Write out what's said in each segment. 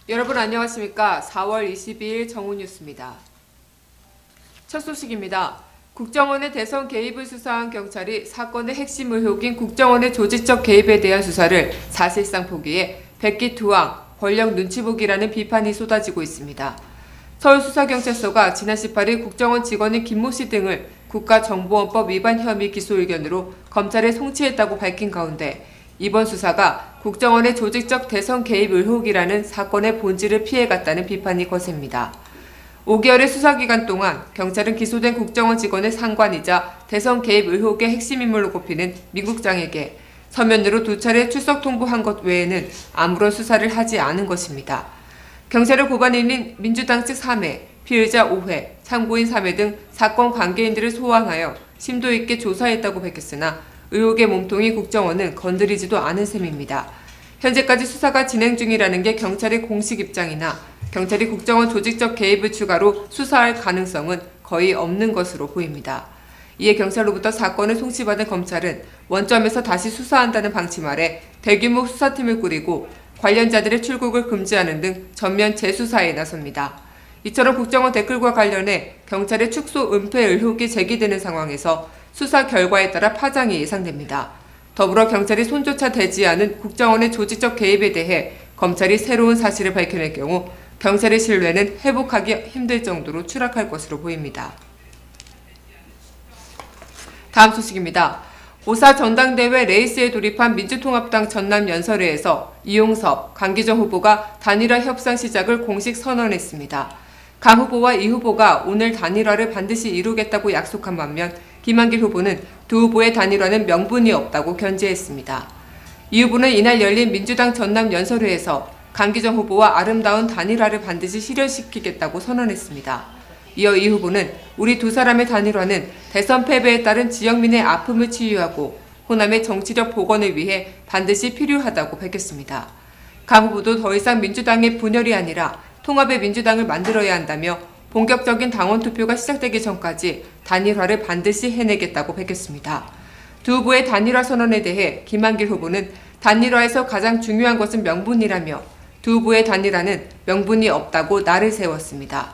여러분 안녕하십니까? 4월 22일 정오뉴스입니다. 첫 소식입니다. 국정원의 대선 개입을 수사한 경찰이 사건의 핵심 의혹인 국정원의 조직적 개입에 대한 수사를 사실상 포기해 백기투항, 권력 눈치보기라는 비판이 쏟아지고 있습니다. 서울수사경찰서가 지난 18일 국정원 직원인 김모 씨 등을 국가정보원법 위반 혐의 기소 의견으로 검찰에 송치했다고 밝힌 가운데 이번 수사가 국정원의 조직적 대선 개입 의혹이라는 사건의 본질을 피해갔다는 비판이 거셉니다. 5개월의 수사기간 동안 경찰은 기소된 국정원 직원의 상관이자 대선 개입 의혹의 핵심 인물로 꼽히는 민국장에게 서면으로 2차례 출석 통보한 것 외에는 아무런 수사를 하지 않은 것입니다. 경찰의 고발인인 민주당 측 3회, 피의자 5회, 참고인 3회 등 사건 관계인들을 소환하여 심도 있게 조사했다고 밝혔으나 의혹의 몸통이 국정원은 건드리지도 않은 셈입니다. 현재까지 수사가 진행 중이라는 게 경찰의 공식 입장이나 경찰이 국정원 조직적 개입을 추가로 수사할 가능성은 거의 없는 것으로 보입니다. 이에 경찰로부터 사건을 송치받은 검찰은 원점에서 다시 수사한다는 방침 아래 대규모 수사팀을 꾸리고 관련자들의 출국을 금지하는 등 전면 재수사에 나섭니다. 이처럼 국정원 댓글과 관련해 경찰의 축소 은폐 의혹이 제기되는 상황에서 수사 결과에 따라 파장이 예상됩니다. 더불어 경찰이 손조차 대지 않은 국정원의 조직적 개입에 대해 검찰이 새로운 사실을 밝혀낼 경우 경찰의 신뢰는 회복하기 힘들 정도로 추락할 것으로 보입니다. 다음 소식입니다. 5.4 전당대회 레이스에 돌입한 민주통합당 전남연설회에서 이용섭, 강기정 후보가 단일화 협상 시작을 공식 선언했습니다. 강 후보와 이 후보가 오늘 단일화를 반드시 이루겠다고 약속한 반면 김한길 후보는 두 후보의 단일화는 명분이 없다고 견지했습니다. 이 후보는 이날 열린 민주당 전남연설회에서 강기정 후보와 아름다운 단일화를 반드시 실현시키겠다고 선언했습니다. 이어 이 후보는 우리 두 사람의 단일화는 대선 패배에 따른 지역민의 아픔을 치유하고 호남의 정치력 복원을 위해 반드시 필요하다고 밝혔습니다. 강 후보도 더 이상 민주당의 분열이 아니라 통합의 민주당을 만들어야 한다며 본격적인 당원 투표가 시작되기 전까지 단일화를 반드시 해내겠다고 밝혔습니다. 두 후보의 단일화 선언에 대해 김한길 후보는 단일화에서 가장 중요한 것은 명분이라며 두 후보의 단일화는 명분이 없다고 날을 세웠습니다.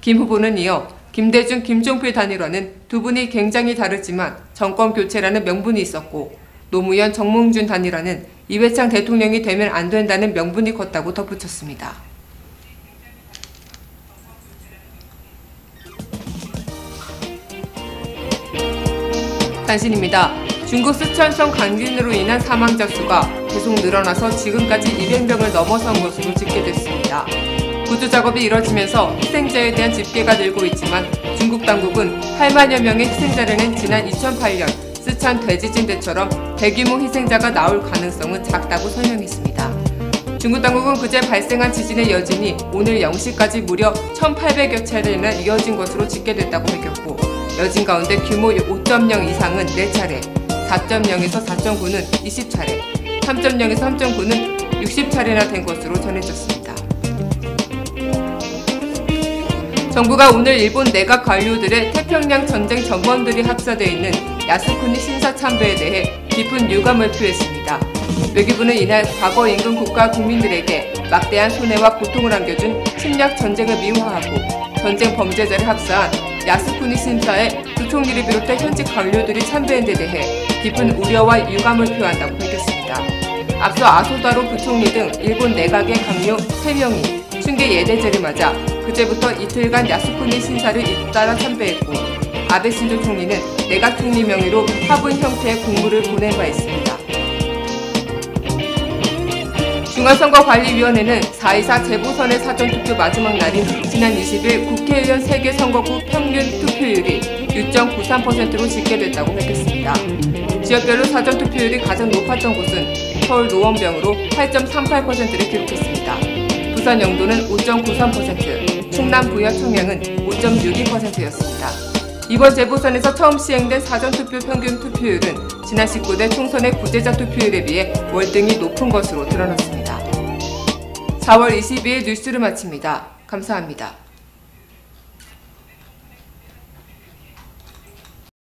김 후보는 이어 김대중, 김종필 단일화는 두 분이 굉장히 다르지만 정권 교체라는 명분이 있었고 노무현, 정몽준 단일화는 이회창 대통령이 되면 안 된다는 명분이 컸다고 덧붙였습니다. 단신입니다. 중국 쓰촨성 강진으로 인한 사망자 수가 계속 늘어나서 지금까지 200명을 넘어선 것으로 집계됐습니다. 구조 작업이 이뤄지면서 희생자에 대한 집계가 늘고 있지만 중국 당국은 8만여 명의 희생자를 낸 지난 2008년 쓰촨 대지진 때처럼 대규모 희생자가 나올 가능성은 작다고 설명했습니다. 중국 당국은 그제 발생한 지진의 여진이 오늘 0시까지 무려 1,800여 차례나 이어진 것으로 집계됐다고 밝혔고 여진 가운데 규모 5.0 이상은 4차례, 4.0에서 4.9는 20차례, 3.0에서 3.9는 60차례나 된 것으로 전해졌습니다. 정부가 오늘 일본 내각 관료들의 태평양 전쟁 전범들이 합사되어 있는 야스쿠니 신사 참배에 대해 깊은 유감을 표했습니다. 외교부는 이날 과거 임금 국가 국민들에게 막대한 손해와 고통을 안겨준 침략 전쟁을 미화하고 전쟁 범죄자를 합사한 야스쿠니 신사의 부총리를 비롯해 현직 관료들이 참배한 데 대해 깊은 우려와 유감을 표한다고 밝혔습니다. 앞서 아소다로 부총리 등 일본 내각의 강요 3명이 춘계 예대제를 맞아 그제부터 이틀간 야스쿠니 신사를 잇따라 참배했고 아베 신조 총리는 내각 총리 명의로 화분 형태의 공물을 보낸 바 있습니다. 중앙선거관리위원회는 4.24 재보선의 사전투표 마지막 날인 지난 20일 국회의원 세개 선거구 평균 투표율이 6.93%로 집계됐다고 밝혔습니다. 지역별로 사전투표율이 가장 높았던 곳은 서울 노원병으로 8.38%를 기록했습니다. 부산 영도는 5.93%, 충남 부여 청양은 5.62%였습니다. 이번 재보선에서 처음 시행된 사전투표 평균 투표율은 지난 19대 총선의 구제자 투표율에 비해 월등히 높은 것으로 드러났습니다. 4월 22일 뉴스를 마칩니다. 감사합니다.